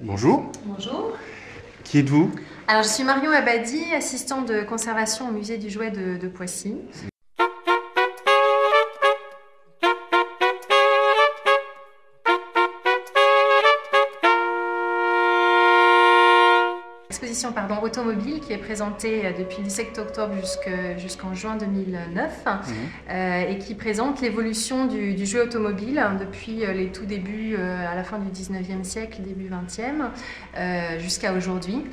Bonjour. Bonjour. Qui êtes-vous? Alors, je suis Marion Abadi, assistante de conservation au musée du jouet de Poissy. Exposition automobile qui est présentée depuis le 17 octobre jusqu'en juin 2009 et qui présente l'évolution du jouet automobile depuis les tout débuts à la fin du 19e siècle, début 20e jusqu'à aujourd'hui,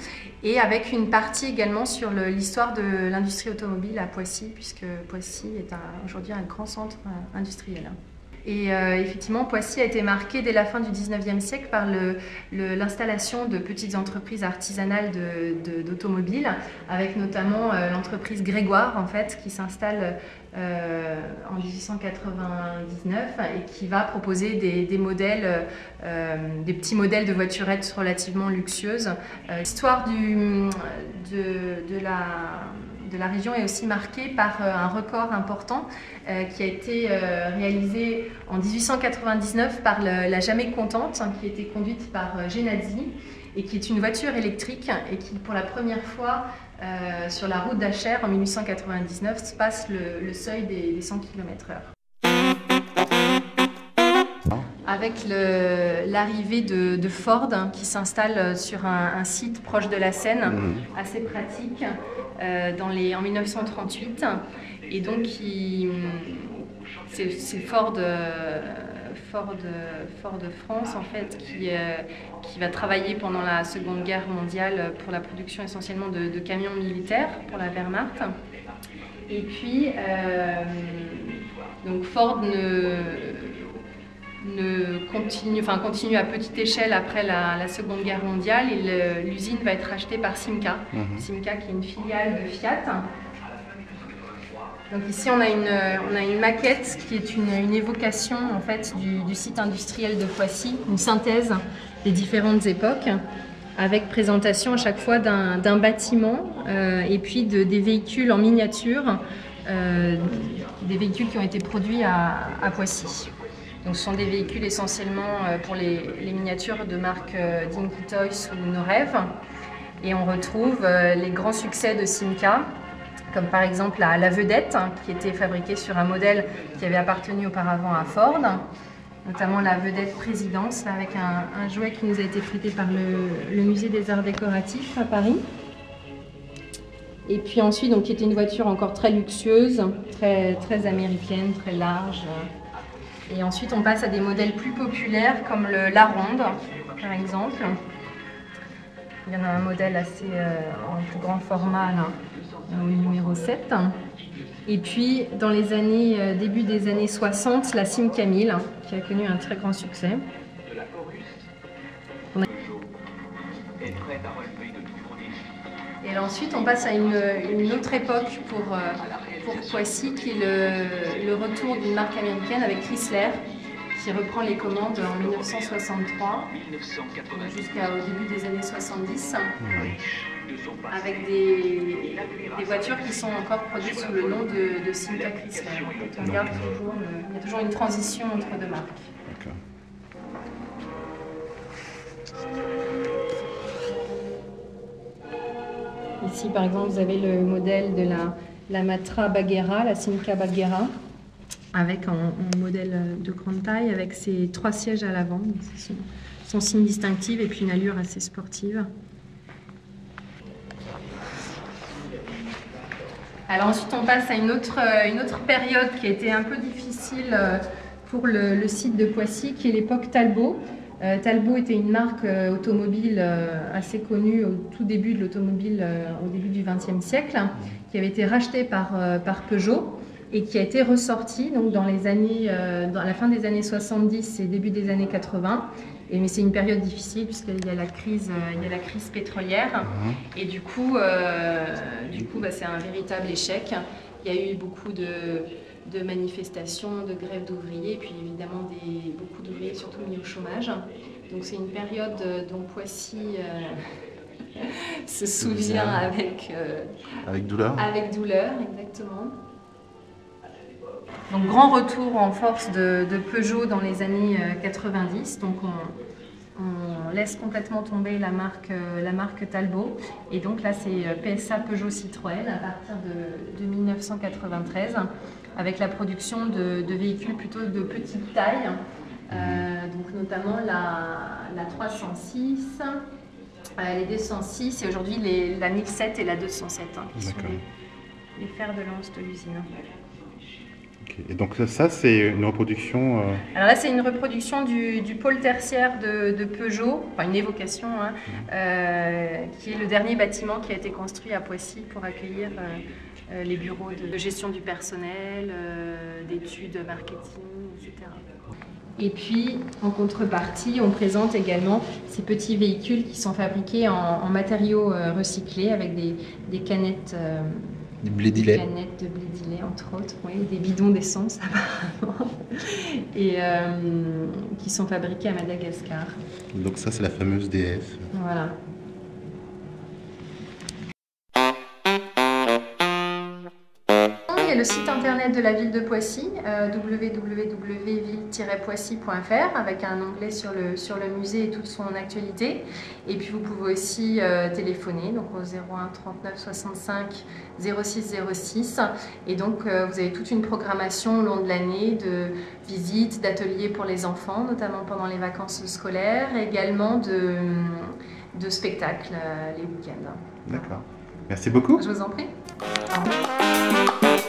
et avec une partie également sur l'histoire de l'industrie automobile à Poissy, puisque Poissy est aujourd'hui un grand centre industriel. Et effectivement, Poissy a été marqué dès la fin du 19e siècle par l'installation de petites entreprises artisanales d'automobiles, avec notamment l'entreprise Grégoire, en fait, qui s'installe en 1899 et qui va proposer des modèles, des petits modèles de voiturettes relativement luxueuses. L'histoire de la région est aussi marquée par un record important qui a été réalisé en 1899 par la Jamais Contente, qui a été conduite par Gennady et qui est une voiture électrique et qui, pour la première fois sur la route d'Achères en 1899, passe le seuil des 100 km/h. Avec l'arrivée de Ford qui s'installe sur un site proche de la Seine, assez pratique, en 1938. Et donc, c'est Ford France, en fait, qui va travailler pendant la Seconde Guerre mondiale pour la production essentiellement de camions militaires pour la Wehrmacht. Et puis, donc Ford continue à petite échelle après la Seconde Guerre mondiale, et l'usine va être rachetée par Simca. Simca, qui est une filiale de Fiat. Donc ici on a une maquette qui est une évocation, en fait, du site industriel de Poissy, une synthèse des différentes époques, avec présentation à chaque fois d'un bâtiment et puis des véhicules en miniature, des véhicules qui ont été produits à Poissy. Donc, ce sont des véhicules essentiellement pour les miniatures de marque Dinky Toys ou Norev. Et on retrouve les grands succès de Simca, comme par exemple la Vedette, qui était fabriquée sur un modèle qui avait appartenu auparavant à Ford, notamment la Vedette Présidence, avec un jouet qui nous a été prêté par le musée des arts décoratifs à Paris. Et puis ensuite, donc, qui était une voiture encore très luxueuse, très américaine, très large. Et ensuite, on passe à des modèles plus populaires comme la Ronde, par exemple. Il y en a un modèle assez en plus grand format, là, le numéro 7. Et puis, dans les début des années 60, la Simca 1000, qui a connu un très grand succès. Et là, ensuite, on passe à une autre époque pour Poissy, qui est le retour d'une marque américaine avec Chrysler, qui reprend les commandes en 1963 jusqu'au début des années 70, avec des voitures qui sont encore produites sous le nom de Simca Chrysler. Donc on garde il y a toujours une transition entre deux marques. Ici, par exemple, vous avez le modèle de la Matra Bagheera, la Simca Bagheera, avec un modèle de grande taille, avec ses 3 sièges à l'avant, son signe distinctif, et puis une allure assez sportive. Alors ensuite, on passe à une autre période qui a été un peu difficile pour le site de Poissy, qui est l'époque Talbot. Talbot était une marque automobile assez connue au tout début de l'automobile, au début du XXe siècle, qui avait été rachetée par Peugeot et qui a été ressortie donc, dans la fin des années 70 et début des années 80. Mais c'est une période difficile puisqu'il y a la crise pétrolière. Et du coup c'est un véritable échec. Il y a eu beaucoup de manifestations, de grèves d'ouvriers, et puis évidemment beaucoup d'ouvriers surtout mis au chômage. Donc c'est une période dont Poissy se souvient avec douleur. Avec douleur, exactement. Donc grand retour en force de Peugeot dans les années 90. Donc on laisse complètement tomber la marque Talbot. Et donc là, c'est PSA Peugeot Citroën à partir de 1993, avec la production de véhicules plutôt de petite taille, donc notamment la 306, les 206 et aujourd'hui la 1007 et la 207, qui sont les fers de lance de l'usine. Okay. Et donc ça, c'est une reproduction Alors là, c'est une reproduction du pôle tertiaire de Peugeot, enfin une évocation, qui est le dernier bâtiment qui a été construit à Poissy pour accueillir les bureaux de gestion du personnel, d'études marketing, etc. Et puis, en contrepartie, on présente également ces petits véhicules qui sont fabriqués en matériaux recyclés avec des canettes. Des Blédilet. Des canettes de Blédilet, entre autres, oui, des bidons d'essence apparemment, et qui sont fabriqués à Madagascar. Donc ça, c'est la fameuse DS. Voilà. Il y a le site internet de la ville de Poissy, www.ville-poissy.fr, avec un onglet sur le musée et toute son actualité. Et puis vous pouvez aussi téléphoner donc au 01 39 65 06 06. Et donc vous avez toute une programmation au long de l'année de visites, d'ateliers pour les enfants, notamment pendant les vacances scolaires, et également de spectacles les week-ends. D'accord. Merci beaucoup. Je vous en prie. Au revoir.